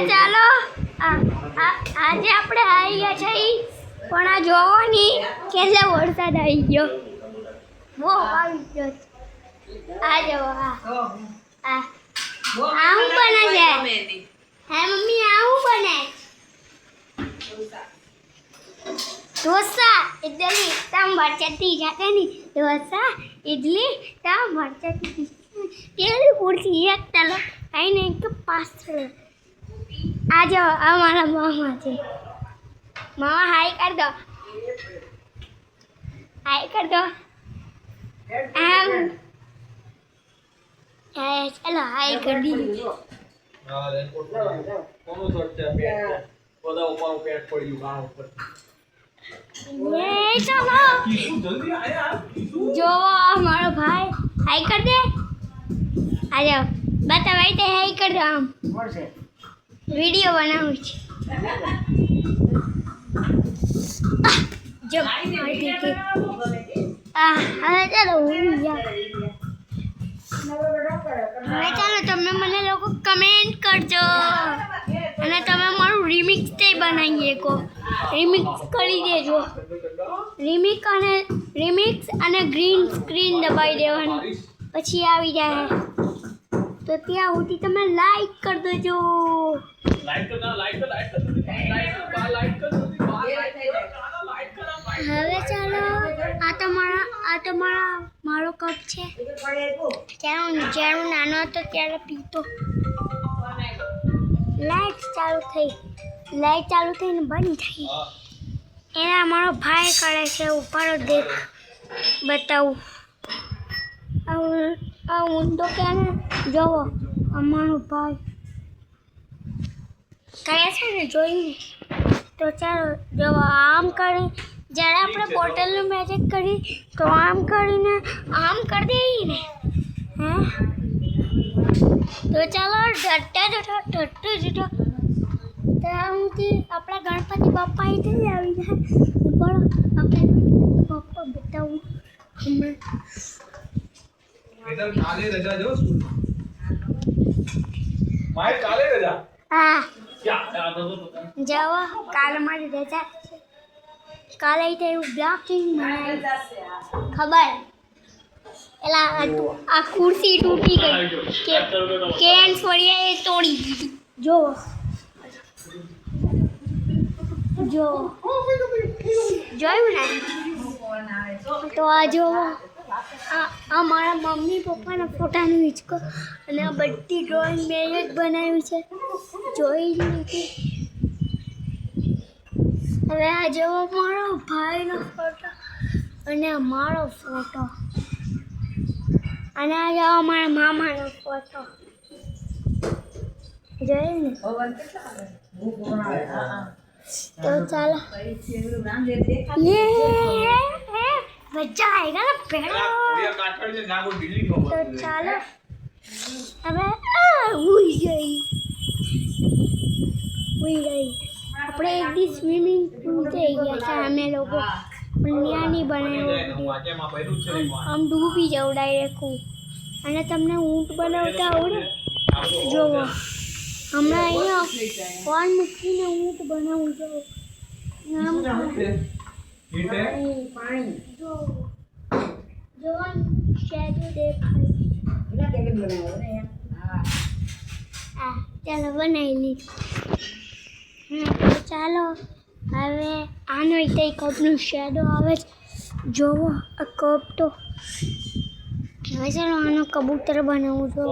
ચાલો આજે આપણે આવી ગયા છે પણ આ જોવો ની કેટલો વરસાદ આવી ગયો બહુ આવી ગયો આ જોવો આ હું બને છે હે મમ્મી આ હું બને ઢોસા ઇડલી સાંભાર ચટણી જાતે ની ઢોસા ઇડલી સાંભાર ચટણી કેવી પૂરતી એક તલો આઈને એક પાછળ આ જો આ મારા મામા છે મામા હાય કર દો આમ ચલો હાય કરી દીધું જો મારો ભાઈ હાય કર દે આ જાઓ બતાવાય તે હાય કર દો આમ वीडियो बनाऊँ जो હવે ચાલો તમે મને લોકો કમેન્ટ કરજો અને તમે મારું રિમિક્સ તે બનાવીએ કો રિમિક્સ કરી દેજો રિમિક્સ અને ગ્રીન સ્ક્રીન દબાવી દેવાનું પછી આવી જાય તો ત્યાં સુધી તમે લાઈક કરી દેજો હવે ચાલો આ તમારા મારો કપ છે જ્યારે હું નાનો હતો ત્યારે પીતો લાઈટ ચાલુ થઈને બંધ થઈ એના મારો ભાઈ કરે છે ઉપર દેખ બતાવું આ ઊંધો ક્યાં જોવો અમારો ભાઈ કયા છે ને જોઈને તો ચાલો જોવો આમ કરી જ્યારે આપણે બોટલનું મેજિક કરી તો આમ કરીને આમ કરી દઈએ ને હે તો ચાલો ઢટ્ટા જુઠો ત્યાંથી આપણા ગણપતિ બાપા અહીંથી આવી જાય ઉપર આપણે બાપા બતાવું હમણાં કાલે રજા જો સ્કૂલ માય કાલે રજા હા ક્યાં જાઓ કાલે મારી રજા કાલે તો એવું બ્લોકિંગ બનાવી ખબર એલા આ ખુરશી તૂટી ગઈ કેન ફળિયા એ તોડી દીધી જો જોયું ને તો આ જો આ મારા મમ્મી પપ્પાના ફોટાનું હિંચકો અને આ બધી ડ્રોઈંગ મેં જ બનાવ્યું છે જોઈ લીધી હવે આ જેવો મારો ભાઈનો ફોટો અને મારો ફોટો અને આ જેવો મારા મામાનો ફોટો જોયું ને તો ચાલો મજા આएगा ना पेड़ा तो ચાલો હવે ઉઈ ગઈ આપણે એક દી સ્વિમિંગ પૂલ થઈ ગયા છે અમે લોકો ત્યાં નહીં બનાવ્યું આમ ડૂબી જાવ ડાયરેક્ટ અને તમને ઊંટ બનાવતા આવડે જોવો હમણાં અહીંયા ફોન મૂકીને ઊંટ બનાવું જોવો પાણી જો શેડો દેખાય ચાલો બનાવી લીધું તો ચાલો હવે આનો એક કપનું શેડો આવે છે જોવો આ કપ તો હવે ચાલો આનો કબૂતર બનાવું જો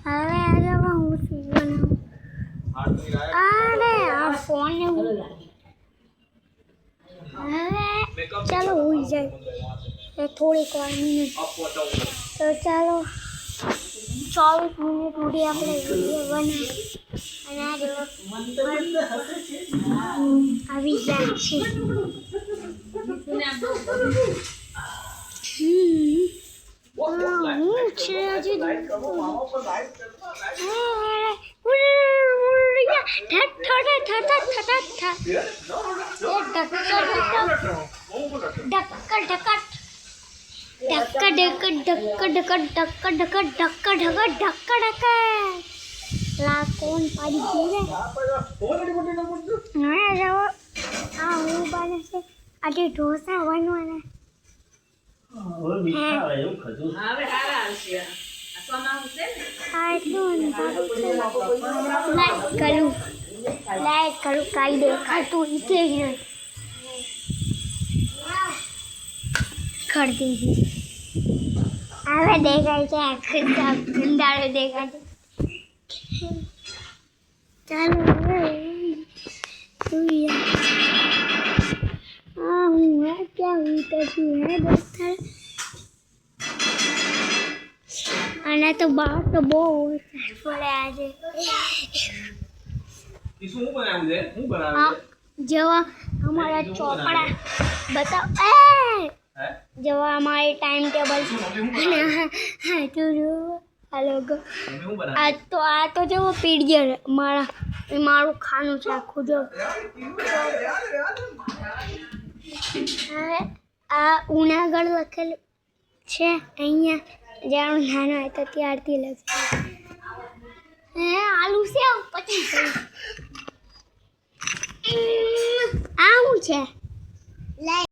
હવે આજે હું શું બનાવું અરે આ ફોન હવે ચાલો હોઈ જાય થોડીક વાર મિનિટ તો ચાલો 24 મિનિટ સુધી આપણે વિડીયો બનાવી અને આ જો આવી જાય છે હું છે હજી ધક્કા ધક્કા ધક્કા ધક્કા ધક્કા ધક્કા ધક્કા ધક્કા ધક્કા ધક્કા લા કોણ પાડી ગયું રે ના જાઓ આ હું બને છે આજે ઢોસા બનવાના આ એટલું લાઈટ કરું કાંઈ દેખાતું ઇथे જ નહીં કરી દીધી હવે દેખાય છે આખી ગંદાળો દેખાય છે ચાલો હવે હું ક્યાં ઉતર છું હે દોસ્ત અને તો બહાર તો બહુ પડે આજે શું બનાવ્યું છે શું બનાવ્યું જેવા અમારા ચોપડા બતાવ હે જેવા અમારે ટાઈમ ટેબલ હા તો આ લોકો શું બનાવ્યું આ તો જેવો પીડિયર મારું ખાનું છે આખું જો હવે આ ઉનાગઢ લખેલું છે અહીંયા જ્યારે નાનો હતો ત્યારથી લખેલું આલુ સેવ પછી આ શું છે